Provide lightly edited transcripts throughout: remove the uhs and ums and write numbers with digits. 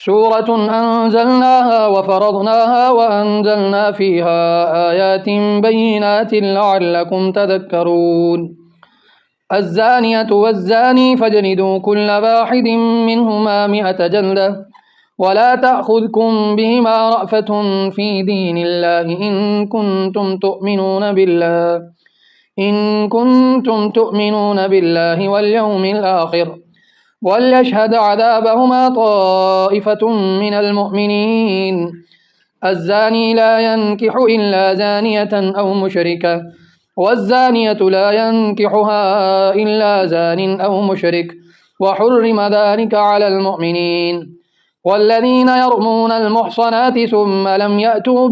سورة أنزلناها وفرضناها وأنزلنا فيها آيات بينات لعلكم تذكرون الزانية والزاني فاجلدوا كل واحد منهما 100 جلدة ولا تأخذكم بهما رأفة في دين الله إن كنتم تؤمنون بالله واليوم الآخر وليشهد عذابهما طائفة من المؤمنين الزاني لا ينكح إلا زانية أو مشركة والزانية لا ينكحها إلا زان أو مشرك وحرم ذلك على المؤمنين والذين يرمون المحصنات ثم لم يأتوا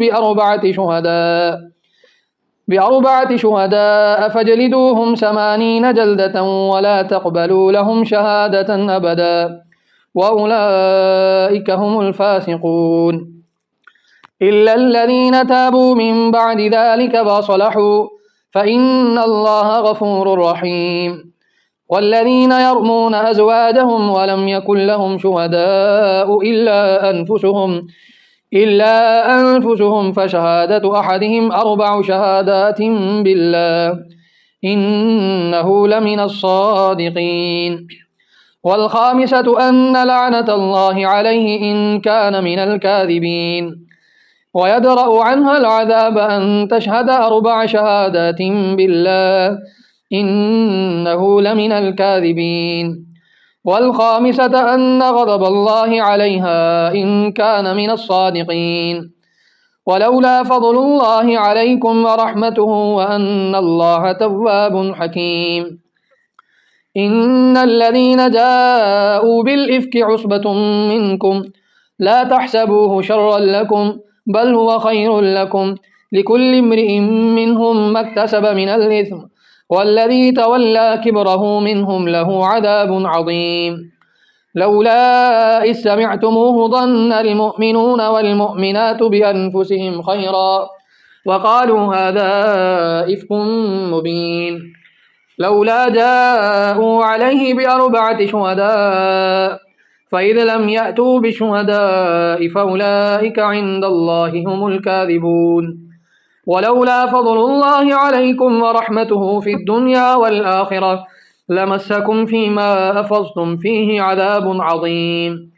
بأربعة شهداء فاجلدوهم 80 جلدة ولا تقبلوا لهم شهادة أبدا وأولئك هم الفاسقون إلا الذين تابوا من بعد ذلك وصلحوا فإن الله غفور رحيم والذين يرمون أزواجهم ولم يكن لهم شهداء إلا أنفسهم فشهادة أحدهم 4 شهادات بالله إنه لمن الصادقين والخامسة أن لعنة الله عليه إن كان من الكاذبين ويدرأ عنها العذاب أن تشهد 4 شهادات بالله إنه لمن الكاذبين والخامسة أن غضب الله عليها إن كان من الصادقين ولولا فضل الله عليكم ورحمته وأن الله تواب حكيم إن الذين جاءوا بالإفك عصبة منكم لا تحسبوه شرا لكم بل هو خير لكم لكل امرئ منهم ما اكتسب من الإثم والذي تولى كبره منهم له عذاب عظيم لولا إذ سمعتموه ظن المؤمنون والمؤمنات بأنفسهم خيرا وقالوا هذا إفك مبين لولا جاءوا عليه ب4 شهداء فإذ لم يأتوا بشهداء فأولئك عند الله هم الكاذبون ولولا فضل الله عليكم ورحمته في الدنيا والآخرة لمسكم فيما أفضتم فيه عذاب عظيم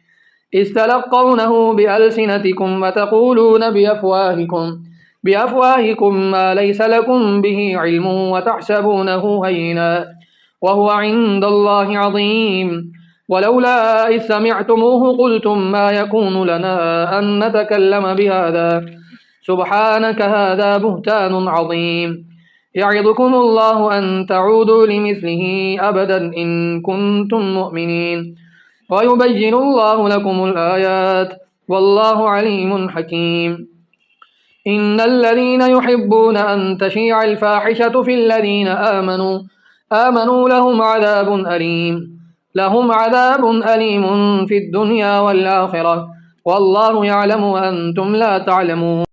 إذ تلقونه بألسنتكم وتقولون بأفواهكم ما ليس لكم به علم وتحسبونه هينا وهو عند الله عظيم ولولا إذ سمعتموه قلتم ما يكون لنا أن نتكلم بهذا سبحانك هذا بهتان عظيم يعظكم الله أن تعودوا لمثله أبدا إن كنتم مؤمنين ويبين الله لكم الآيات والله عليم حكيم إن الذين يحبون أن تشيع الفاحشة في الذين آمنوا لهم عذاب أليم في الدنيا والآخرة والله يعلم وأنتم لا تعلمون